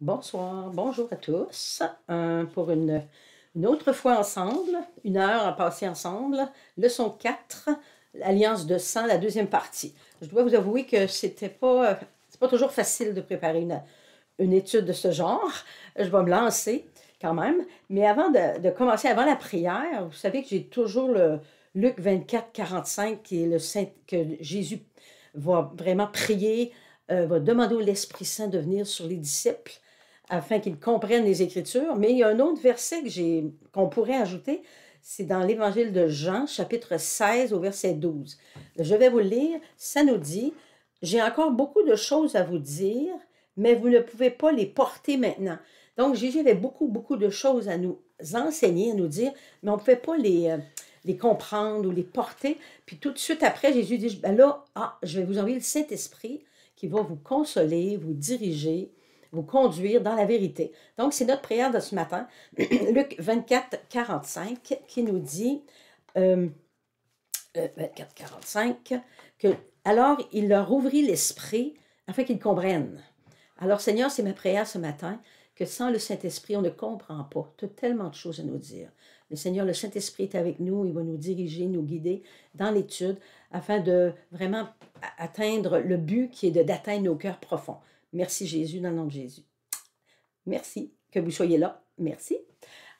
Bonsoir, bonjour à tous. Pour une autre fois ensemble, une heure à passer ensemble. Leçon 4, l'Alliance de sang, la deuxième partie. Je dois vous avouer que c'est pas toujours facile de préparer une étude de ce genre. Je vais me lancer quand même. Mais avant de commencer, avant la prière, vous savez que j'ai toujours le Luc 24, 45, qui est que Jésus va vraiment prier, va demander au l'Esprit Saint de venir sur les disciples afin qu'ils comprennent les Écritures. Mais il y a un autre verset qu'on pourrait ajouter, c'est dans l'Évangile de Jean, chapitre 16, au verset 12. Je vais vous le lire. Ça nous dit, j'ai encore beaucoup de choses à vous dire, mais vous ne pouvez pas les porter maintenant. Donc, Jésus avait beaucoup, beaucoup de choses à nous enseigner, à nous dire, mais on ne pouvait pas les comprendre ou les porter. Puis tout de suite après, Jésus dit, ben là, je vais vous envoyer le Saint-Esprit qui va vous consoler, vous diriger, vous conduire dans la vérité. Donc, c'est notre prière de ce matin, Luc 24, 45, qui nous dit, 24, 45, que alors il leur ouvrit l'esprit afin qu'ils comprennent. Alors, Seigneur, c'est ma prière ce matin, que sans le Saint-Esprit, on ne comprend pas. Tu as tellement de choses à nous dire. Le Seigneur, le Saint-Esprit est avec nous, il va nous diriger, nous guider dans l'étude afin de vraiment atteindre le but qui est d'atteindre nos cœurs profonds. Merci Jésus, dans le nom de Jésus. Merci que vous soyez là. Merci.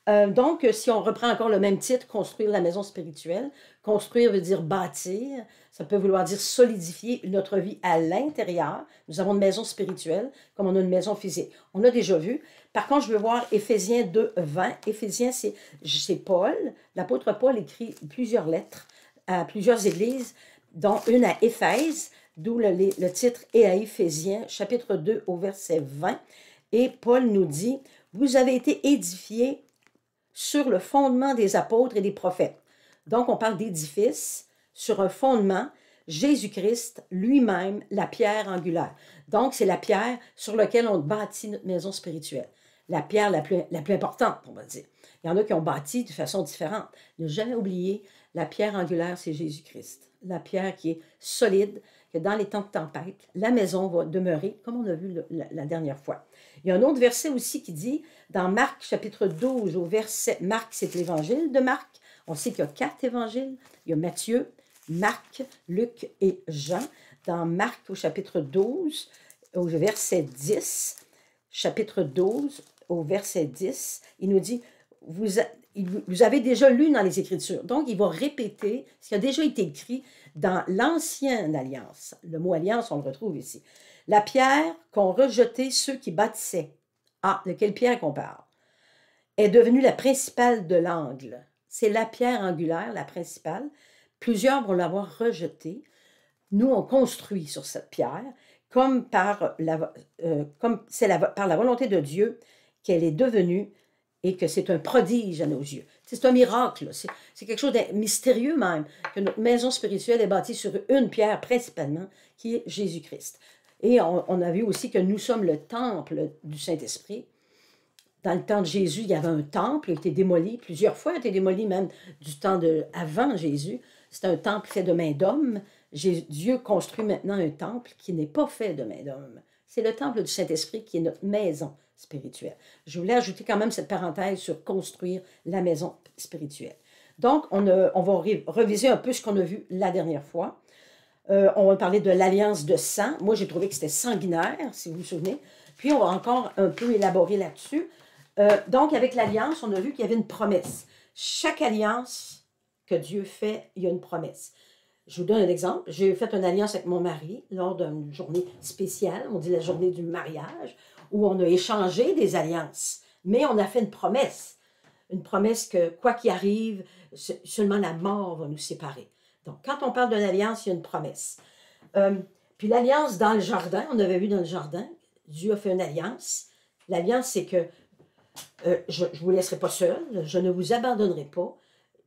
Donc, si on reprend encore le même titre, construire la maison spirituelle, construire veut dire bâtir, ça peut vouloir dire solidifier notre vie à l'intérieur. Nous avons une maison spirituelle comme on a une maison physique. On a déjà vu. Par contre, je veux voir Éphésiens 2, 20. Éphésiens, c'est Paul. L'apôtre Paul écrit plusieurs lettres à plusieurs églises, dont une à Éphèse, d'où le titre « Et à Éphésiens », chapitre 2 au verset 20. Et Paul nous dit, « Vous avez été édifiés sur le fondement des apôtres et des prophètes. » Donc, on parle d'édifice sur un fondement, Jésus-Christ lui-même, la pierre angulaire. Donc, c'est la pierre sur laquelle on bâtit notre maison spirituelle. La pierre la plus importante, on va dire. Il y en a qui ont bâti de façon différente. Ne jamais oublier, la pierre angulaire, c'est Jésus-Christ. La pierre qui est solide, que dans les temps de tempête, la maison va demeurer, comme on a vu la dernière fois. Il y a un autre verset aussi qui dit, dans Marc chapitre 12, au verset, Marc c'est l'évangile de Marc, on sait qu'il y a 4 évangiles, il y a Matthieu, Marc, Luc et Jean. Dans Marc au chapitre 12, au verset 10, chapitre 12, au verset 10, il nous dit, vous avez déjà lu dans les Écritures. Donc, il va répéter ce qui a déjà été écrit dans l'ancienne alliance. Le mot alliance, on le retrouve ici. La pierre qu'ont rejeté ceux qui bâtissaient. Ah, de quelle pierre qu'on parle? Est devenue la principale de l'angle. C'est la pierre angulaire, la principale. Plusieurs vont l'avoir rejetée. Nous, on construit sur cette pierre, comme par la volonté de Dieu qu'elle est devenue et que c'est un prodige à nos yeux. C'est un miracle, c'est quelque chose de mystérieux même, que notre maison spirituelle est bâtie sur une pierre principalement, qui est Jésus-Christ. Et on a vu aussi que nous sommes le temple du Saint-Esprit. Dans le temps de Jésus, il y avait un temple, il a été démoli plusieurs fois, il a été démoli même du temps avant Jésus. C'est un temple fait de main d'homme. Dieu construit maintenant un temple qui n'est pas fait de main d'homme. C'est le temple du Saint-Esprit qui est notre maison spirituelle. Je voulais ajouter quand même cette parenthèse sur construire la maison spirituelle. Donc, on va reviser un peu ce qu'on a vu la dernière fois. On va parler de l'alliance de sang. Moi, j'ai trouvé que c'était sanguinaire, si vous vous souvenez. Puis, on va encore un peu élaborer là-dessus. Donc, avec l'alliance, on a vu qu'il y avait une promesse. Chaque alliance que Dieu fait, il y a une promesse. Je vous donne un exemple. J'ai fait une alliance avec mon mari lors d'une journée spéciale, on dit la journée du mariage, où on a échangé des alliances. Mais on a fait une promesse que quoi qu'il arrive, seulement la mort va nous séparer. Donc, quand on parle d'une alliance, il y a une promesse. Puis l'alliance dans le jardin, on avait vu dans le jardin, Dieu a fait une alliance. L'alliance, c'est que je ne vous laisserai pas seul, je ne vous abandonnerai pas.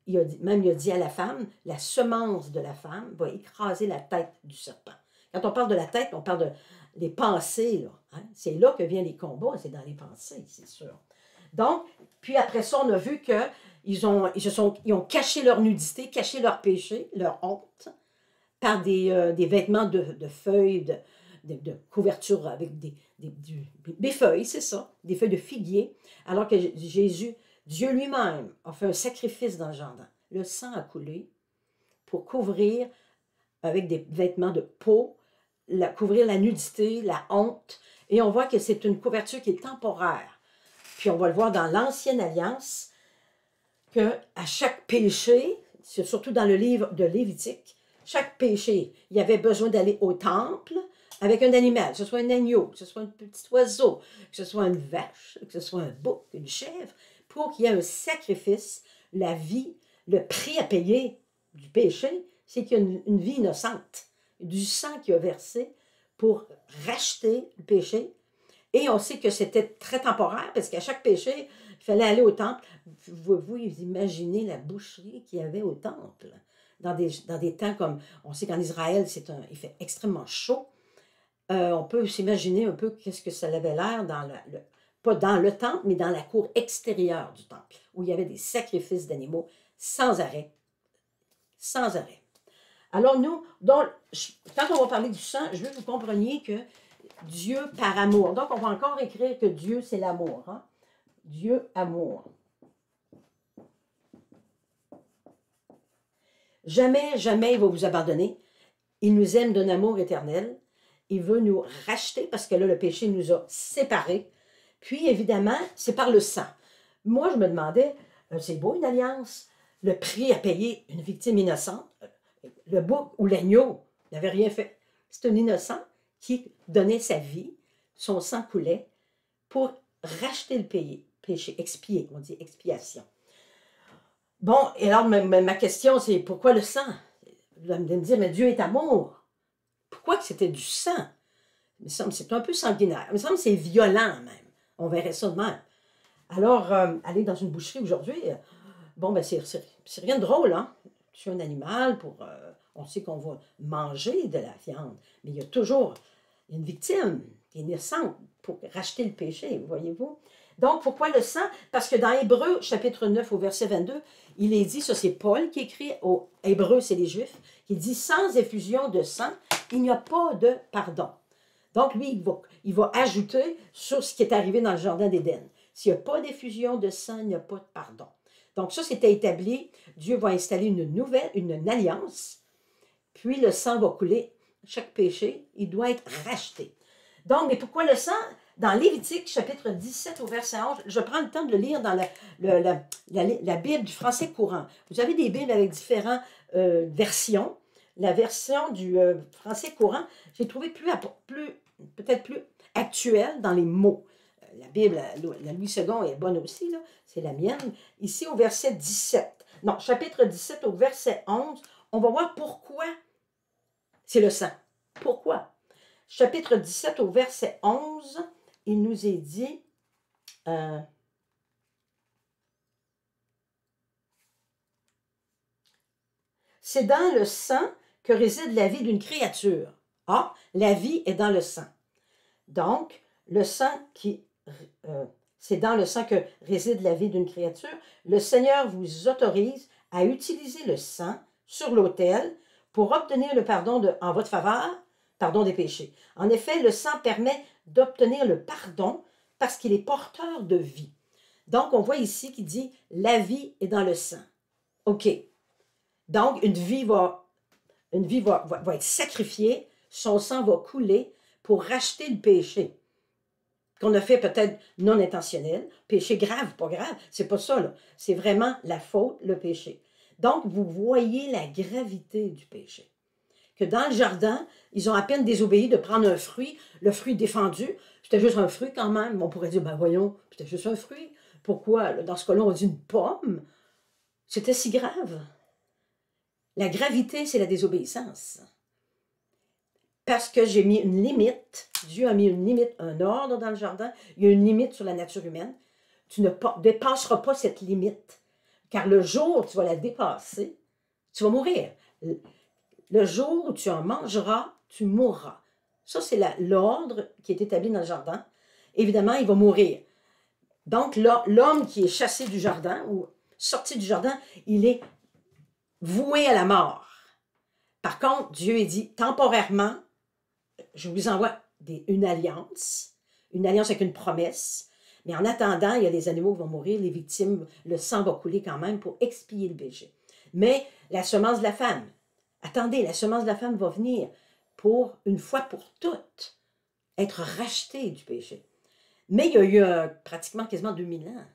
Il a dit à la femme, la semence de la femme va écraser la tête du serpent. Quand on parle de la tête, on parle des pensées. Là, hein? C'est là que viennent les combats, c'est dans les pensées, c'est sûr. Donc, puis après ça, on a vu qu'ils ont caché leur nudité, caché leur péché, leur honte, par des vêtements de feuilles, de couverture avec des feuilles, c'est ça, des feuilles de figuier, alors que Jésus, Dieu lui-même, a fait un sacrifice dans le jardin. Le sang a coulé pour couvrir avec des vêtements de peau, couvrir la nudité, la honte, et on voit que c'est une couverture qui est temporaire. Puis on va le voir dans l'Ancienne Alliance, qu'à chaque péché, surtout dans le livre de Lévitique, chaque péché, il y avait besoin d'aller au temple avec un animal, que ce soit un agneau, que ce soit un petit oiseau, que ce soit une vache, que ce soit un bouc, une chèvre, pour qu'il y ait un sacrifice, la vie, le prix à payer du péché, c'est qu'il y a une vie innocente, du sang qui a versé pour racheter le péché. Et on sait que c'était très temporaire, parce qu'à chaque péché, il fallait aller au temple. Vous imaginez la boucherie qu'il y avait au temple, dans des temps comme, on sait qu'en Israël, il fait extrêmement chaud. On peut s'imaginer un peu qu'est-ce que ça avait l'air pas dans le temple, mais dans la cour extérieure du temple, où il y avait des sacrifices d'animaux sans arrêt. Sans arrêt. Alors nous, quand on va parler du sang, je veux que vous compreniez que Dieu par amour. Donc, on va encore écrire que Dieu, c'est l'amour. Hein? Dieu, amour. Jamais, jamais il va vous abandonner. Il nous aime d'un amour éternel. Il veut nous racheter parce que là, le péché nous a séparés. Puis, évidemment, c'est par le sang. Moi, je me demandais, c'est beau une alliance, le prix à payer une victime innocente, le bouc ou l'agneau n'avait rien fait. C'est un innocent qui donnait sa vie, son sang coulait, pour racheter le péché, expier, on dit expiation. Bon, et alors ma question, c'est pourquoi le sang? Vous allez me dire, mais Dieu est amour. Pourquoi que c'était du sang? Il me semble que c'est un peu sanguinaire. Il me semble que c'est violent même. On verrait ça de même. Alors, aller dans une boucherie aujourd'hui, bon, ben c'est rien de drôle, hein? Tuer un animal on sait qu'on va manger de la viande, mais il y a toujours une victime qui est innocente pour racheter le péché, voyez-vous? Donc, pourquoi le sang? Parce que dans Hébreux, chapitre 9, au verset 22, il est dit, ça c'est Paul qui écrit, aux Hébreux, c'est les Juifs, qui dit, sans effusion de sang, il n'y a pas de pardon. Donc, lui, il va ajouter sur ce qui est arrivé dans le jardin d'Éden. S'il n'y a pas d'effusion de sang, il n'y a pas de pardon. Donc, ça, c'était établi. Dieu va installer une alliance, puis le sang va couler. Chaque péché, il doit être racheté. Donc, mais pourquoi le sang? Dans Lévitique, chapitre 17, au verset 11, je prends le temps de le lire dans la Bible du français courant. Vous avez des Bibles avec différentes versions. La version du français courant, j'ai trouvé peut-être plus actuelle dans les mots. La Bible, la Louis II est bonne aussi, c'est la mienne. Ici, au verset 17, non, chapitre 17, au verset 11, on va voir pourquoi c'est le sang. Pourquoi? Chapitre 17, au verset 11, il nous est dit, c'est dans le sang que réside la vie d'une créature. Ah, la vie est dans le sang. Donc, le sang c'est dans le sang que réside la vie d'une créature. Le Seigneur vous autorise à utiliser le sang sur l'autel pour obtenir le pardon en votre faveur, pardon des péchés. En effet, le sang permet d'obtenir le pardon parce qu'il est porteur de vie. Donc, on voit ici qu'il dit « la vie est dans le sang ». OK. Donc, une vie va être sacrifiée, son sang va couler pour racheter le péché qu'on a fait peut-être non intentionnel, péché grave, pas grave, c'est pas ça, là. C'est vraiment la faute, le péché. Donc, vous voyez la gravité du péché. Que dans le jardin, ils ont à peine désobéi de prendre un fruit, le fruit défendu, c'était juste un fruit quand même. On pourrait dire, ben voyons, c'était juste un fruit. Pourquoi? Dans ce cas-là, on dit une pomme. C'était si grave. La gravité, c'est la désobéissance. Parce que j'ai mis une limite, Dieu a mis une limite, un ordre dans le jardin, il y a une limite sur la nature humaine. Tu ne dépasseras pas cette limite, car le jour où tu vas la dépasser, tu vas mourir. Le jour où tu en mangeras, tu mourras. Ça, c'est l'ordre qui est établi dans le jardin. Évidemment, il va mourir. Donc, l'homme qui est chassé du jardin ou sorti du jardin, il est voué à la mort. Par contre, Dieu dit temporairement, je vous envoie une alliance avec une promesse, mais en attendant, il y a des animaux qui vont mourir, les victimes, le sang va couler quand même pour expier le péché. Mais la semence de la femme, attendez, la semence de la femme va venir pour, une fois pour toutes, être rachetée du péché. Mais il y a eu pratiquement quasiment 2000 ans.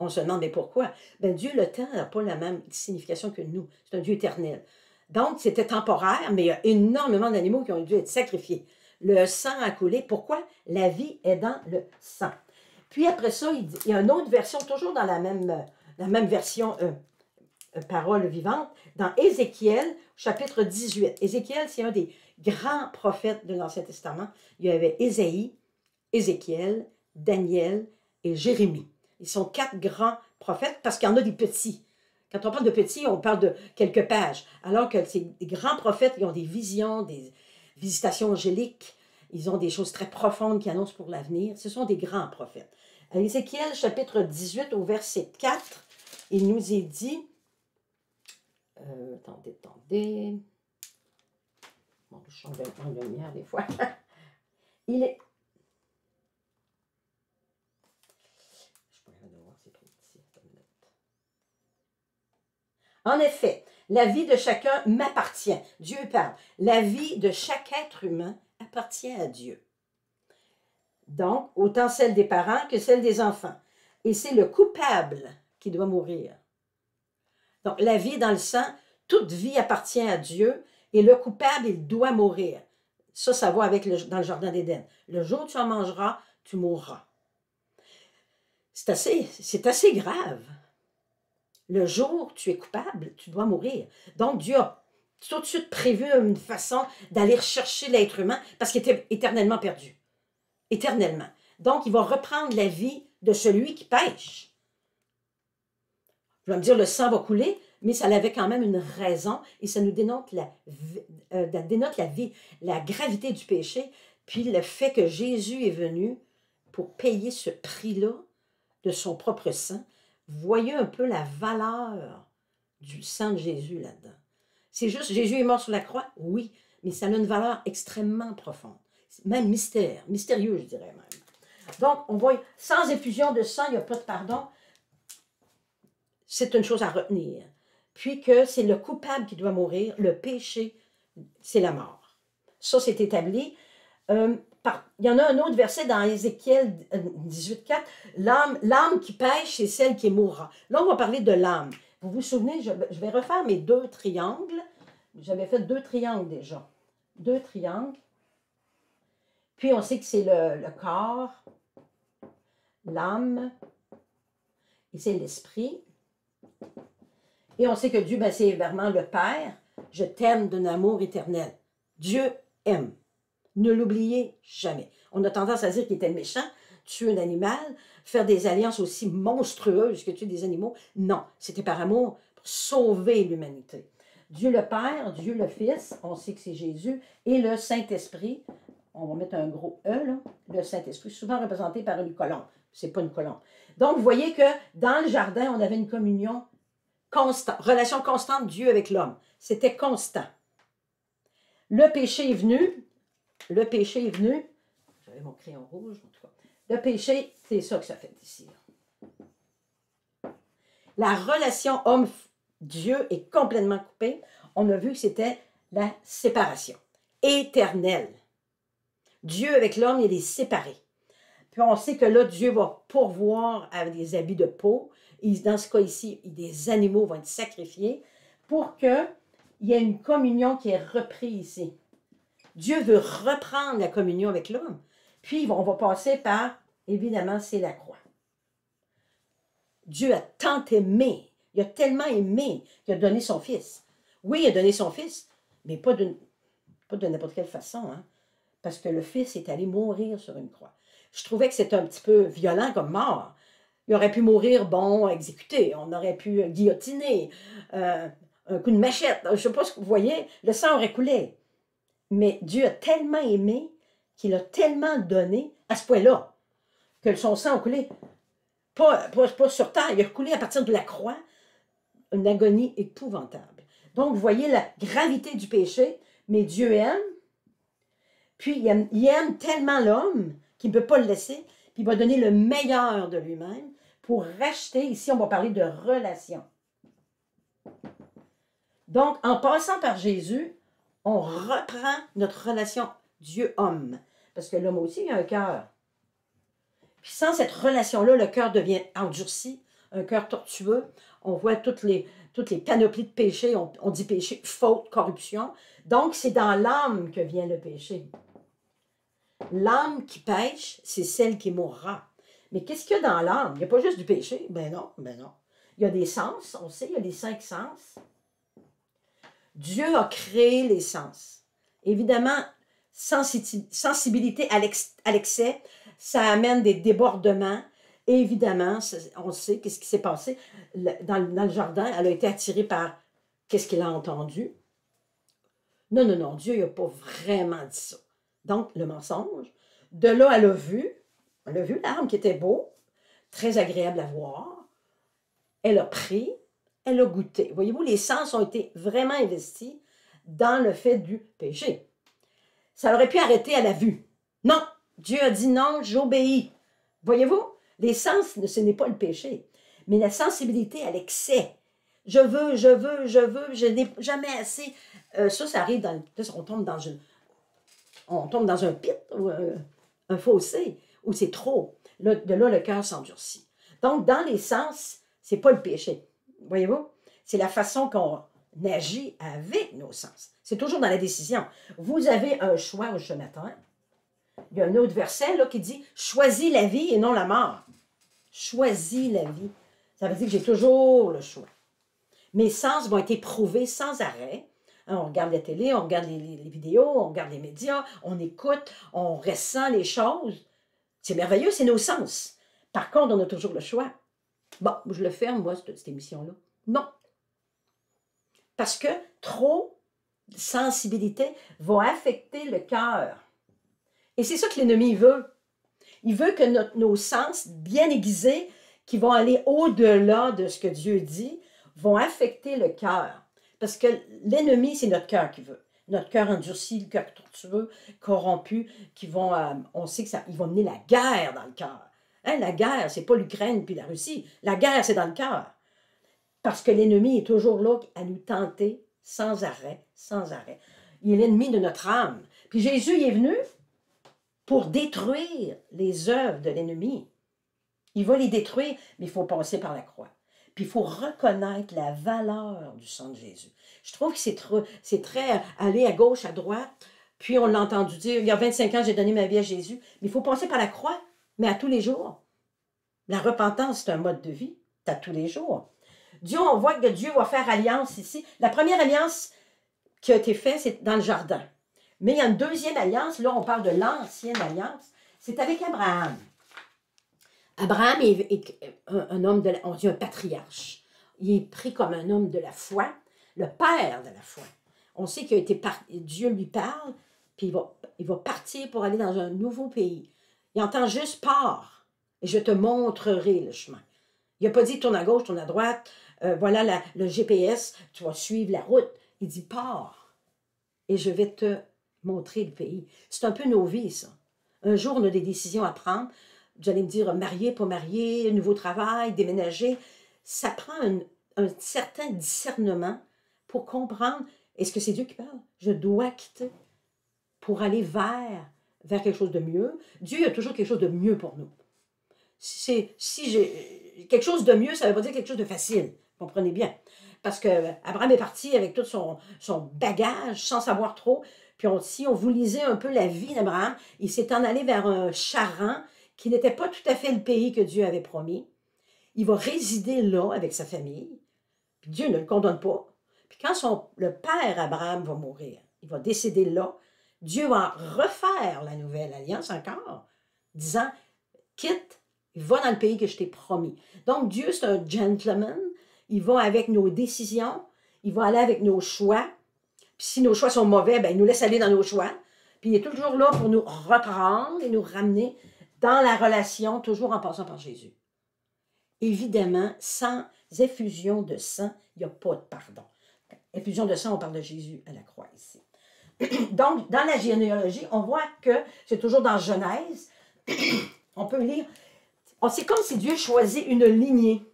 On se demande, mais pourquoi? Ben, Dieu, le temps n'a pas la même signification que nous. C'est un Dieu éternel. Donc, c'était temporaire, mais il y a énormément d'animaux qui ont dû être sacrifiés. Le sang a coulé. Pourquoi? La vie est dans le sang. Puis après ça, il y a une autre version, toujours dans la même version, parole vivante, dans Ézéchiel, chapitre 18. Ézéchiel, c'est un des grands prophètes de l'Ancien Testament. Il y avait Ésaïe, Ézéchiel, Daniel et Jérémie. Ils sont 4 grands prophètes parce qu'il y en a des petits. Quand on parle de petits, on parle de quelques pages. Alors que ces grands prophètes, ils ont des visions, des visitations angéliques. Ils ont des choses très profondes qui annoncent pour l'avenir. Ce sont des grands prophètes. À Ézéchiel, chapitre 18, au verset 4, il nous est dit... attendez. Bon, je change de lumière des fois. Il est... En effet, la vie de chacun m'appartient. Dieu parle. La vie de chaque être humain appartient à Dieu. Donc, autant celle des parents que celle des enfants. Et c'est le coupable qui doit mourir. Donc, la vie dans le sang, toute vie appartient à Dieu et le coupable, il doit mourir. Ça va avec dans le jardin d'Éden. Le jour où tu en mangeras, tu mourras. C'est assez grave. Le jour où tu es coupable, tu dois mourir. Donc, Dieu a tout de suite prévu une façon d'aller rechercher l'être humain parce qu'il était éternellement perdu. Éternellement. Donc, il va reprendre la vie de celui qui pêche. Je vais me dire, le sang va couler, mais ça avait quand même une raison et ça nous dénote la gravité du péché, puis le fait que Jésus est venu pour payer ce prix-là de son propre sang. Voyez un peu la valeur du sang de Jésus là-dedans. C'est juste, Jésus est mort sur la croix, oui, mais ça a une valeur extrêmement profonde. Même mystérieux, je dirais même. Donc, on voit, sans effusion de sang, il n'y a pas de pardon. C'est une chose à retenir. Puis que c'est le coupable qui doit mourir, le péché, c'est la mort. Ça, c'est établi. Il y en a un autre verset dans Ézéchiel 18,4. L'âme qui pêche, c'est celle qui mourra. Là, on va parler de l'âme. Vous vous souvenez, je vais refaire mes 2 triangles. J'avais fait 2 triangles déjà. 2 triangles. Puis, on sait que c'est le corps, l'âme, et c'est l'esprit. Et on sait que Dieu, ben, c'est vraiment le Père. Je t'aime d'un amour éternel. Dieu aime. Ne l'oubliez jamais. On a tendance à dire qu'il était méchant, tuer un animal, faire des alliances aussi monstrueuses que tuer des animaux. Non, c'était par amour pour sauver l'humanité. Dieu le Père, Dieu le Fils, on sait que c'est Jésus, et le Saint-Esprit, on va mettre un gros E, là, le Saint-Esprit, souvent représenté par une colombe. C'est pas une colombe. Donc, vous voyez que dans le jardin, on avait une communion constante, relation constante de Dieu avec l'homme. C'était constant. Le péché est venu. J'avais mon crayon rouge, en tout cas. Le péché, c'est ça que ça fait ici. La relation homme-Dieu est complètement coupée. On a vu que c'était la séparation éternelle. Dieu avec l'homme, il est séparé. Puis on sait que là, Dieu va pourvoir avec des habits de peau. Et dans ce cas ici, des animaux vont être sacrifiés pour qu'il y ait une communion qui est reprise ici. Dieu veut reprendre la communion avec l'homme. Puis on va passer par, évidemment, c'est la croix. Dieu a tant aimé, il a tellement aimé qu'il a donné son Fils. Oui, il a donné son Fils, mais pas de n'importe quelle façon, hein, parce que le Fils est allé mourir sur une croix. Je trouvais que c'était un petit peu violent comme mort. Il aurait pu mourir, bon, exécuté, on aurait pu guillotiner, un coup de machette, je ne sais pas ce que vous voyez, le sang aurait coulé. Mais Dieu a tellement aimé qu'il a tellement donné à ce point-là que son sang a coulé. Pas sur terre, il a coulé à partir de la croix, une agonie épouvantable. Donc, vous voyez la gravité du péché, mais Dieu aime, Puis, il aime tellement l'homme qu'il ne peut pas le laisser, puis il va donner le meilleur de lui-même pour racheter. Ici, on va parler de relation. Donc, en passant par Jésus, on reprend notre relation Dieu-homme. Parce que l'homme aussi, il a un cœur. Puis sans cette relation-là, le cœur devient endurci, un cœur tortueux. On voit toutes les panoplies de péché. On dit péché, faute, corruption. Donc, c'est dans l'âme que vient le péché. L'âme qui pêche, c'est celle qui mourra. Mais qu'est-ce qu'il y a dans l'âme? Il n'y a pas juste du péché. Ben non, ben non. Il y a des sens, on sait, il y a les 5 sens. Dieu a créé les sens. Évidemment, sensibilité à l'excès, ça amène des débordements. Et évidemment, on sait qu'est-ce qui s'est passé. Dans le jardin, elle a été attirée par qu'est-ce qu'elle a entendu. Non, non, non, Dieu n'a pas vraiment dit ça. Donc, le mensonge. De là, elle a vu l'arbre qui était beau, très agréable à voir. Elle a pris, elle a goûté. Voyez-vous, les sens ont été vraiment investis dans le fait du péché. Ça aurait pu arrêter à la vue. Non, Dieu a dit non, j'obéis. Voyez-vous, les sens, ce n'est pas le péché, mais la sensibilité à l'excès. Je veux, je n'ai jamais assez. Ça arrive dans. On tombe dans un pit, ou un fossé, où c'est trop. Là, de là, le cœur s'endurcit. Donc, dans les sens, ce n'est pas le péché. Voyez-vous? C'est la façon qu'on agit avec nos sens. C'est toujours dans la décision. Vous avez un choix ce matin. Il y a un autre verset là, qui dit « Choisis la vie et non la mort. » Choisis la vie. Ça veut dire que j'ai toujours le choix. Mes sens vont être éprouvés sans arrêt. On regarde la télé, on regarde les vidéos, on regarde les médias, on écoute, on ressent les choses. C'est merveilleux, c'est nos sens. Par contre, on a toujours le choix. Bon, je le ferme, moi, cette émission-là. Non. Parce que trop de sensibilité va affecter le cœur. Et c'est ça que l'ennemi veut. Il veut que nos sens bien aiguisés, qui vont aller au-delà de ce que Dieu dit, vont affecter le cœur. Parce que l'ennemi, c'est notre cœur qui veut. Notre cœur endurci, le cœur tortueux, corrompu, on sait que il va mener la guerre dans le cœur. Hein, la guerre, c'est pas l'Ukraine puis la Russie. La guerre, c'est dans le cœur. Parce que l'ennemi est toujours là à nous tenter sans arrêt, sans arrêt. Il est l'ennemi de notre âme. Puis Jésus il est venu pour détruire les œuvres de l'ennemi. Il va les détruire, mais il faut passer par la croix. Puis il faut reconnaître la valeur du sang de Jésus. Je trouve que c'est très aller à gauche, à droite. Puis on l'a entendu dire, il y a 25 ans, j'ai donné ma vie à Jésus. Mais il faut passer par la croix, mais à tous les jours. La repentance, c'est un mode de vie. C'est à tous les jours. Dieu, on voit que Dieu va faire alliance ici. La première alliance qui a été faite, c'est dans le jardin. Mais il y a une deuxième alliance, là on parle de l'ancienne alliance, c'est avec Abraham. Abraham est un homme on dit un patriarche. Il est pris comme un homme de la foi, le père de la foi. On sait qu'il a été Dieu lui parle, puis il va partir pour aller dans un nouveau pays. Il entend juste pars, et je te montrerai le chemin. Il n'a pas dit tourne à gauche, tourne à droite, voilà le GPS, tu vas suivre la route. Il dit pars, et je vais te montrer le pays. C'est un peu nos vies, ça. Un jour, on a des décisions à prendre. Vous allez me dire, marié, pas marié, nouveau travail, déménager. Ça prend un certain discernement pour comprendre, est-ce que c'est Dieu qui parle? Je dois quitter pour aller vers quelque chose de mieux. Dieu a toujours quelque chose de mieux pour nous. Si j'ai quelque chose de mieux, ça ne veut pas dire quelque chose de facile. Comprenez bien. Parce qu'Abraham est parti avec tout son bagage, sans savoir trop. Puis si on vous lisait un peu la vie d'Abraham, il s'est en allé vers un Charan qui n'était pas tout à fait le pays que Dieu avait promis. Il va résider là avec sa famille. Puis Dieu ne le condamne pas. Puis quand le père Abraham va mourir, il va décéder là, Dieu va refaire la nouvelle alliance encore, disant, quitte, va dans le pays que je t'ai promis. Donc Dieu, c'est un gentleman. Il va avec nos décisions, il va aller avec nos choix. Puis si nos choix sont mauvais, ben, il nous laisse aller dans nos choix. Puis il est toujours là pour nous reprendre et nous ramener dans la relation, toujours en passant par Jésus. Évidemment, sans effusion de sang, il n'y a pas de pardon. Effusion de sang, on parle de Jésus à la croix ici. Donc, dans la généalogie, on voit que c'est toujours dans Genèse. On peut lire. C'est comme si Dieu choisit une lignée.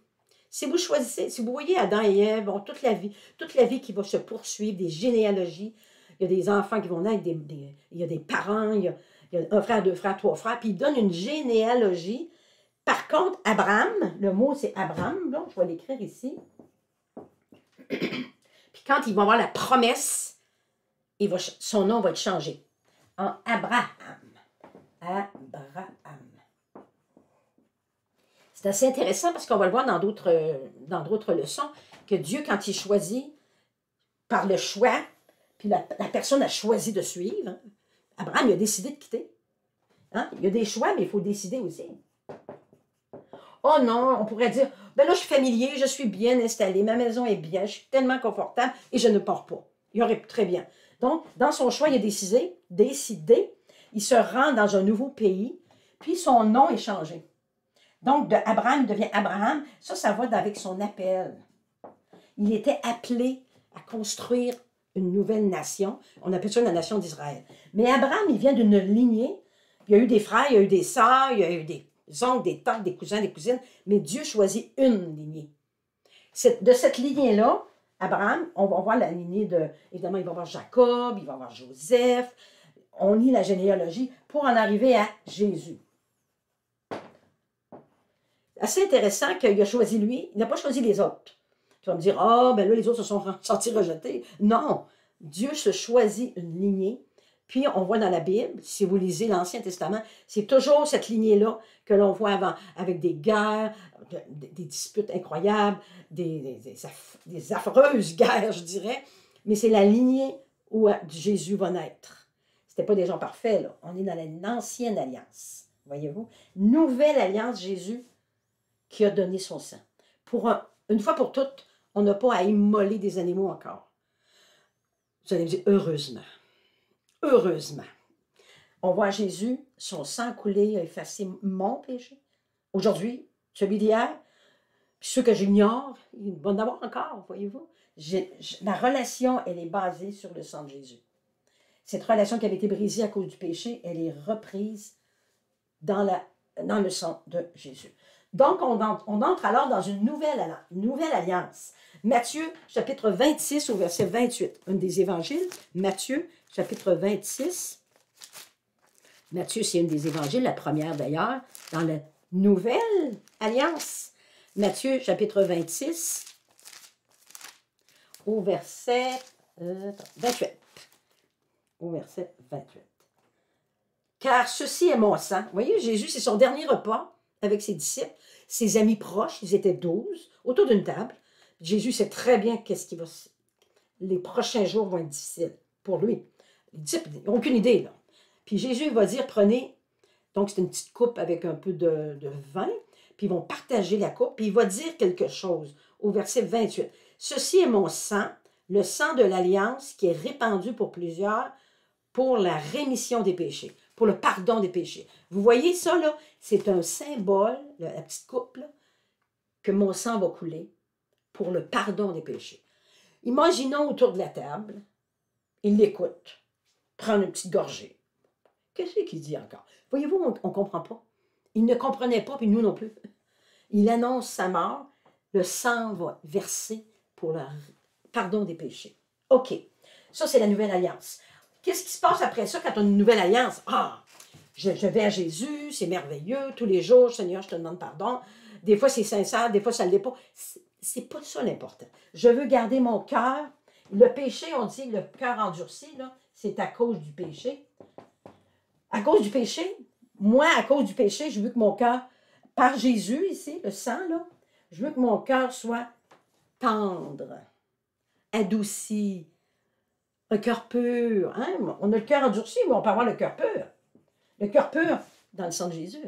Si vous choisissez, si vous voyez Adam et Ève, ont toute la vie qui va se poursuivre, des généalogies, il y a des enfants qui vont naître, il y a des parents, il y a un frère, deux frères, trois frères, puis il donne une généalogie. Par contre, Abraham, le mot c'est Abraham, là, je vais l'écrire ici. Puis quand il va avoir la promesse, son nom va être changé en Abraham. Abraham. C'est assez intéressant parce qu'on va le voir dans d'autres leçons, que Dieu, quand il choisit, par le choix, puis la personne a choisi de suivre, hein, Abraham, il a décidé de quitter. Hein? Il y a des choix, mais il faut décider aussi. Oh non, on pourrait dire, ben là, je suis familier, je suis bien installé, ma maison est bien, je suis tellement confortable et je ne pars pas. Il aurait pu très bien. Donc, dans son choix, il a décidé, il se rend dans un nouveau pays, puis son nom est changé. Donc, de Abraham, il devient Abraham. Ça va avec son appel. Il était appelé à construire une nouvelle nation. On appelle ça la nation d'Israël. Mais Abraham, il vient d'une lignée. Il y a eu des frères, il y a eu des sœurs, il y a eu des oncles, des tantes, des cousins, des cousines. Mais Dieu choisit une lignée. De cette lignée-là, Abraham, on va voir la lignée de... Évidemment, il va voir Jacob, il va voir Joseph. On lit la généalogie pour en arriver à Jésus. Assez intéressant qu'il a choisi lui, il n'a pas choisi les autres. Tu vas me dire, ben là, les autres se sont sentis rejetés. Non, Dieu se choisit une lignée. Puis, on voit dans la Bible, si vous lisez l'Ancien Testament, c'est toujours cette lignée-là que l'on voit avant, avec des guerres, des disputes incroyables, des affreuses guerres, je dirais. Mais c'est la lignée où Jésus va naître. Ce n'était pas des gens parfaits, là. On est dans l'ancienne alliance. Voyez-vous? Nouvelle alliance, Jésus, qui a donné son sang. Une fois pour toutes, on n'a pas à immoler des animaux encore. Vous allez me dire, heureusement. Heureusement. On voit Jésus, son sang coulé a effacé mon péché. Aujourd'hui, celui d'hier, puis ceux que j'ignore, il va en avoir encore, voyez-vous. Ma relation, elle est basée sur le sang de Jésus. Cette relation qui avait été brisée à cause du péché, elle est reprise dans le sang de Jésus. Donc, on entre alors dans une nouvelle alliance. Matthieu, chapitre 26, au verset 28, un des évangiles. Matthieu, chapitre 26. Matthieu, c'est une des évangiles, la première d'ailleurs, dans la nouvelle alliance. Matthieu, chapitre 26, au verset 28. Au verset 28. Car ceci est mon sang. Vous voyez, Jésus, c'est son dernier repas avec ses disciples, ses amis proches, ils étaient 12, autour d'une table. Jésus sait très bien les prochains jours vont être difficiles pour lui. Les disciples n'ont aucune idée, là. Puis Jésus va dire, prenez, donc c'est une petite coupe avec un peu de vin, puis ils vont partager la coupe, puis il va dire quelque chose au verset 28. Ceci est mon sang, le sang de l'alliance qui est répandu pour plusieurs pour la rémission des péchés, pour le pardon des péchés. Vous voyez ça, là? C'est un symbole, la petite coupe, là, que mon sang va couler pour le pardon des péchés. Imaginons autour de la table, il l'écoute, prend une petite gorgée. Qu'est-ce qu'il dit encore? Voyez-vous, on ne comprend pas. Il ne comprenait pas, puis nous non plus. Il annonce sa mort, le sang va verser pour le pardon des péchés. OK, ça c'est la nouvelle alliance. Qu'est-ce qui se passe après ça quand on a une nouvelle alliance? Je vais à Jésus, c'est merveilleux, tous les jours, Seigneur, je te demande pardon. Des fois, c'est sincère, des fois, ça ne l'est pas. C'est pas ça l'important. Je veux garder mon cœur. Le péché, on dit, le cœur endurci, c'est à cause du péché. À cause du péché, moi, à cause du péché, je veux que mon cœur, par Jésus ici, le sang, là, je veux que mon cœur soit tendre, adouci, un cœur pur. Hein? On a le cœur endurci, mais on peut avoir le cœur pur. Le cœur pur dans le sang de Jésus.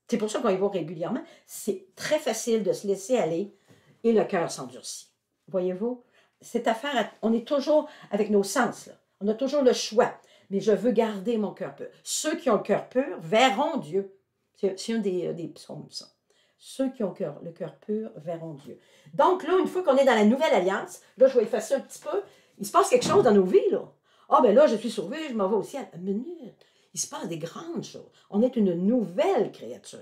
C'est pour ça qu'on y va régulièrement. C'est très facile de se laisser aller et le cœur s'endurcit. Voyez-vous? Cette affaire, on est toujours avec nos sens. Là. On a toujours le choix. Mais je veux garder mon cœur pur. Ceux qui ont le cœur pur verront Dieu. C'est un des psaumes, ça. Ceux qui ont le cœur pur verront Dieu. Donc là, une fois qu'on est dans la nouvelle alliance, là, je vais effacer un petit peu. Il se passe quelque chose dans nos vies, là. Ah, ben là, je suis sauvé, je m'en vais au ciel. Une minute. Il se passe des grandes choses. On est une nouvelle créature.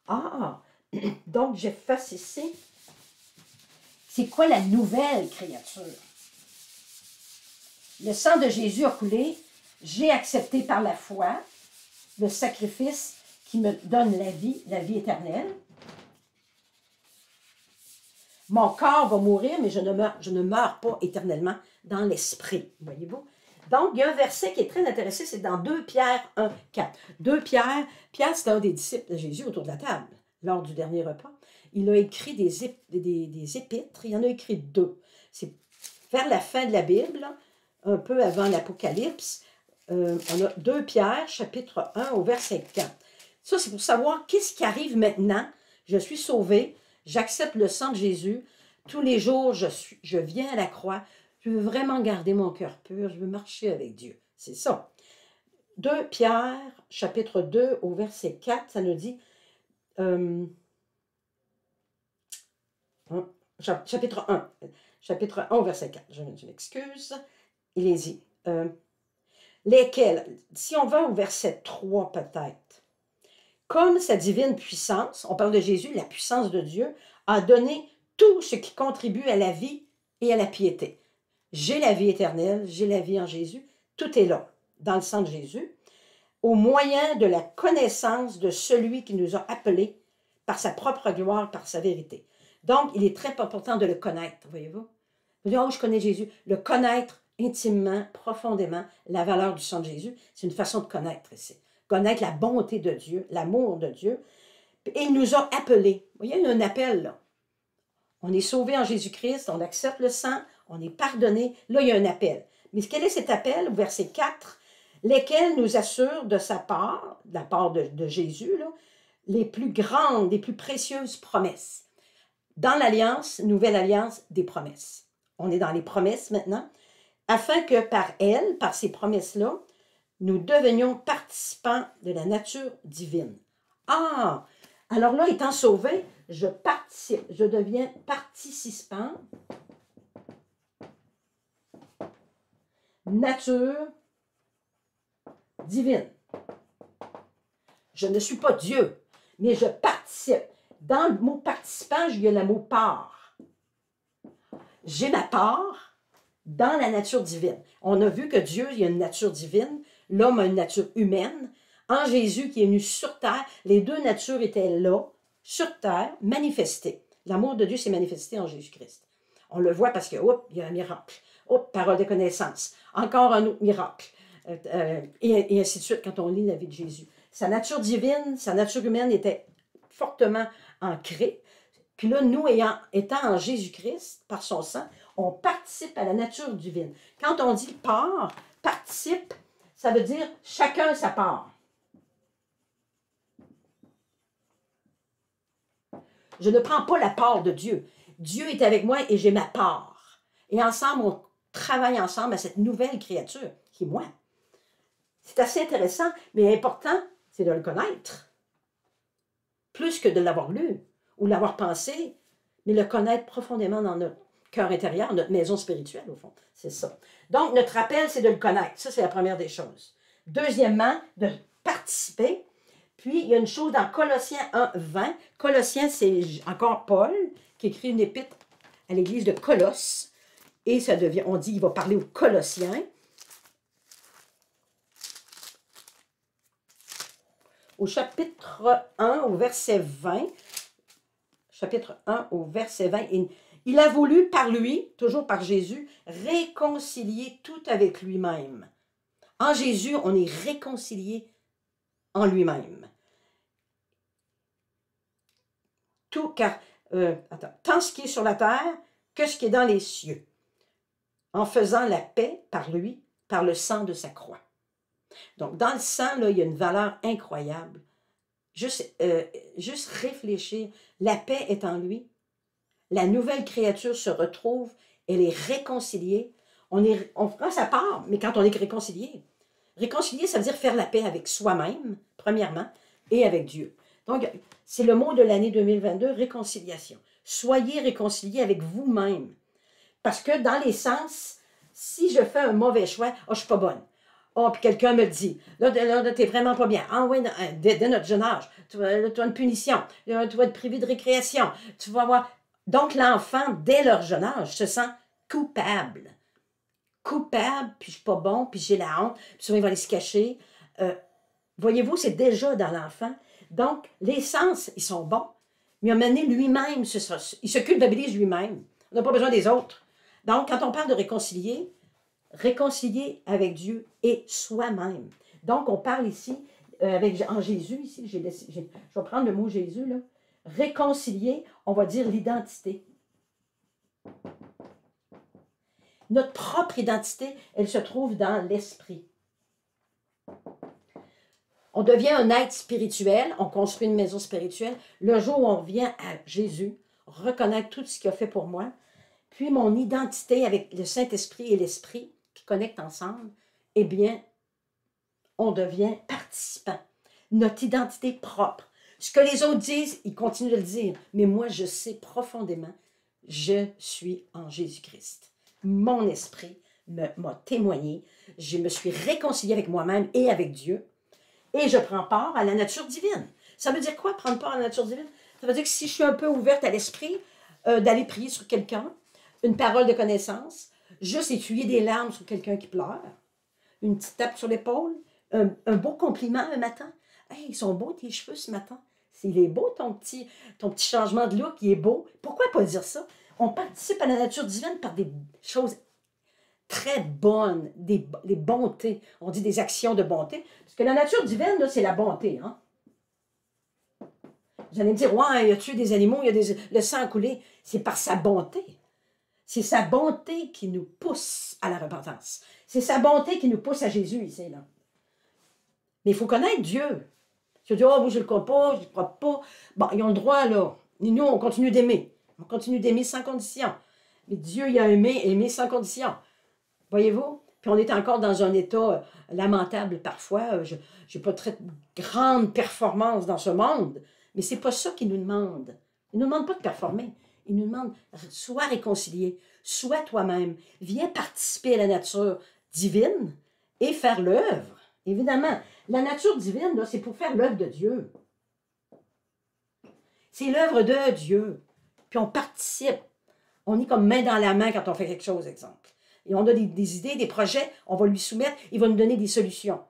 Ah, donc j'efface ici. C'est quoi la nouvelle créature? Le sang de Jésus a coulé. J'ai accepté par la foi le sacrifice qui me donne la vie éternelle. Mon corps va mourir, mais je ne meurs pas éternellement dans l'esprit. Voyez-vous? Donc, il y a un verset qui est très intéressant, c'est dans 2 Pierre 1, 4. 2 Pierre, c'est un des disciples de Jésus autour de la table, lors du dernier repas. Il a écrit des épîtres, il en a écrit 2. C'est vers la fin de la Bible, un peu avant l'Apocalypse. On a 2 Pierre, chapitre 1, au verset 4. Ça, c'est pour savoir qu'est-ce qui arrive maintenant. Je suis sauvé, j'accepte le sang de Jésus. Tous les jours, je viens à la croix. Je veux vraiment garder mon cœur pur. Je veux marcher avec Dieu. C'est ça. 2 Pierre, chapitre 2, au verset 4, ça nous dit... chapitre 1, au verset 4. Je m'excuse. Il est dit... lesquels, si on va au verset 3 peut-être, comme sa divine puissance, on parle de Jésus, la puissance de Dieu, a donné tout ce qui contribue à la vie et à la piété. J'ai la vie éternelle, j'ai la vie en Jésus, tout est là, dans le sang de Jésus, au moyen de la connaissance de celui qui nous a appelés par sa propre gloire, par sa vérité. Donc, il est très important de le connaître, voyez-vous. Vous dites, oh, je connais Jésus. Le connaître intimement, profondément, la valeur du sang de Jésus, c'est une façon de connaître ici. Connaître la bonté de Dieu, l'amour de Dieu. Et il nous a appelés. Vous voyez, il y a un appel là. On est sauvé en Jésus-Christ, on accepte le sang, on est pardonné. Là, il y a un appel. Mais quel est cet appel? Au verset 4, lesquels nous assurent de sa part, de la part de Jésus, là, les plus grandes, les plus précieuses promesses. Dans l'alliance, nouvelle alliance, des promesses. On est dans les promesses maintenant, afin que par elles, par ces promesses-là, nous devenions participants de la nature divine. Ah! Alors là, étant sauvé, je participe, je deviens participant, nature divine. Je ne suis pas Dieu, mais je participe. Dans le mot participant, il y a le mot part. J'ai ma part dans la nature divine. On a vu que Dieu, il y a une nature divine, l'homme a une nature humaine. En Jésus qui est venu sur terre, les deux natures étaient là, sur terre, manifestées. L'amour de Dieu s'est manifesté en Jésus-Christ. On le voit parce que, hop, il y a un miracle. Hop, parole de connaissance. Encore un autre miracle. Et ainsi de suite quand on lit la vie de Jésus. Sa nature divine, sa nature humaine était fortement ancrée. Puis là, nous, étant en Jésus-Christ, par son sang, on participe à la nature divine. Quand on dit part, participe, ça veut dire chacun sa part. Je ne prends pas la part de Dieu. Dieu est avec moi et j'ai ma part. Et ensemble, on travaille ensemble à cette nouvelle créature qui est moi. C'est assez intéressant, mais important, c'est de le connaître. Plus que de l'avoir lu ou l'avoir pensé, mais le connaître profondément dans notre cœur intérieur, notre maison spirituelle, au fond. C'est ça. Donc, notre appel, c'est de le connaître. Ça, c'est la première des choses. Deuxièmement, de participer. Puis, il y a une chose dans Colossiens 1, 20. Colossiens, c'est encore Paul qui écrit une épître à l'église de Colosse. Et ça devient, on dit, il va parler aux Colossiens. Au chapitre 1, au verset 20. Chapitre 1, au verset 20. Il a voulu, par lui, toujours par Jésus, réconcilier tout avec lui-même. En Jésus, on est réconcilié en lui-même. Tout, car, tant ce qui est sur la terre que ce qui est dans les cieux, en faisant la paix par lui, par le sang de sa croix. Donc, dans le sang, là, il y a une valeur incroyable. Juste réfléchir, la paix est en lui. La nouvelle créature se retrouve, elle est réconciliée. On prend sa part, mais quand on est réconcilié, réconcilier, ça veut dire faire la paix avec soi-même, premièrement, et avec Dieu. Donc, c'est le mot de l'année 2022, réconciliation. Soyez réconciliés avec vous-même. Parce que dans les sens, Si je fais un mauvais choix, oh, je ne suis pas bonne. Oh, puis quelqu'un me le dit. Là, tu n'es vraiment pas bien. Ah oui, dès notre jeune âge, tu vas avoir une punition. Tu vas être privé de récréation. Tu vas avoir... Donc, l'enfant, dès leur jeune âge, se sent coupable. Coupable, puis je suis pas bon, puis j'ai la honte, puis souvent il va aller se cacher. Voyez-vous, c'est déjà dans l'enfant. Donc, les sens, ils sont bons, mais à un moment donné, lui-même, il se culpabilise lui-même. On n'a pas besoin des autres. Donc, quand on parle de réconcilier avec Dieu et soi-même. Donc, on parle ici, en Jésus, ici, je vais prendre le mot Jésus, là. Réconcilier, on va dire l'identité. Notre propre identité, elle se trouve dans l'esprit. On devient un être spirituel, on construit une maison spirituelle. Le jour où on vient à Jésus, reconnaître tout ce qu'il a fait pour moi, puis mon identité avec le Saint-Esprit et l'Esprit qui connectent ensemble, eh bien, on devient participant. Notre identité propre. Ce que les autres disent, ils continuent de le dire. Mais moi, je sais profondément, je suis en Jésus-Christ. Mon esprit m'a témoigné. Je me suis réconciliée avec moi-même et avec Dieu. Et je prends part à la nature divine. Ça veut dire quoi, prendre part à la nature divine? Ça veut dire que si je suis un peu ouverte à l'esprit, d'aller prier sur quelqu'un, une parole de connaissance, juste essuyer des larmes sur quelqu'un qui pleure, une petite tape sur l'épaule, un beau compliment un matin. « Hey, ils sont beaux tes cheveux ce matin. Il est beau ton petit changement de look, il est beau. » Pourquoi pas dire ça? On participe à la nature divine par des choses très bonnes, des bontés. On dit des actions de bonté. Parce que la nature divine, c'est la bonté. Hein? Vous allez me dire, ouais, il a tué des animaux, il y a le sang a coulé. C'est par sa bonté. C'est sa bonté qui nous pousse à la repentance. C'est sa bonté qui nous pousse à Jésus ici. Là. Mais il faut connaître Dieu. Tu dis, oh, moi, je ne le crois pas, je ne le crois pas. Bon, ils ont le droit, là. Et nous, on continue d'aimer. On continue d'aimer sans condition. Mais Dieu, il a aimé sans condition. Voyez-vous? Puis on est encore dans un état lamentable parfois. Je n'ai pas très grande performance dans ce monde. Mais ce n'est pas ça qu'il nous demande. Il ne nous demande pas de performer. Il nous demande, sois réconcilié, sois toi-même. Viens participer à la nature divine et faire l'œuvre. Évidemment, la nature divine, c'est pour faire l'œuvre de Dieu. C'est l'œuvre de Dieu. Puis on participe. On est comme main dans la main quand on fait quelque chose, exemple. Et on a des idées, des projets, on va lui soumettre, il va nous donner des solutions.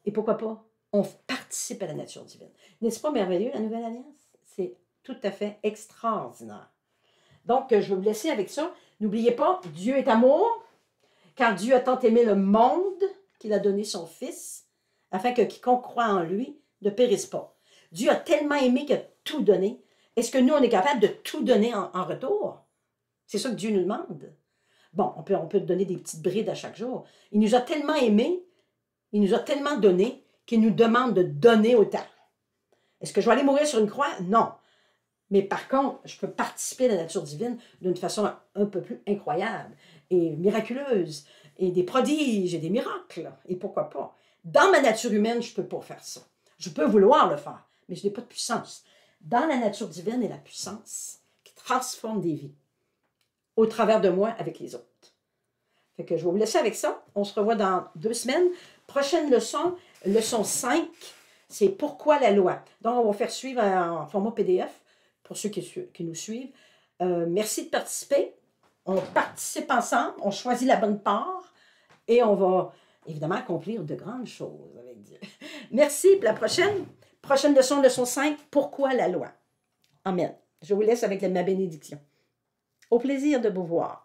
Et pourquoi pas? On participe à la nature divine. N'est-ce pas merveilleux, la Nouvelle Alliance? C'est tout à fait extraordinaire. Donc, je vais vous laisser avec ça. N'oubliez pas, Dieu est amour, car Dieu a tant aimé le monde qu'il a donné son Fils, afin que quiconque croit en lui ne périsse pas. Dieu a tellement aimé qu'il a tout donné. Est-ce que nous, on est capable de tout donner en retour? C'est ça que Dieu nous demande. Bon, on peut donner des petites brides à chaque jour. Il nous a tellement aimés, il nous a tellement donné, qu'il nous demande de donner autant. Est-ce que je vais aller mourir sur une croix? Non. Mais par contre, je peux participer à la nature divine d'une façon un peu plus incroyable et miraculeuse, et des prodiges et des miracles. Et pourquoi pas? Dans ma nature humaine, je ne peux pas faire ça. Je peux vouloir le faire, mais je n'ai pas de puissance. Dans la nature divine est la puissance qui transforme des vies au travers de moi avec les autres. Fait que je vais vous laisser avec ça. On se revoit dans 2 semaines. Prochaine leçon, leçon 5, c'est pourquoi la loi. Donc, on va faire suivre en format PDF pour ceux qui nous suivent. Merci de participer. On participe ensemble, on choisit la bonne part et on va évidemment accomplir de grandes choses avec Dieu. Merci. Pour la prochaine leçon, leçon 5, pourquoi la loi. Amen. Je vous laisse avec ma bénédiction. Au plaisir de vous voir.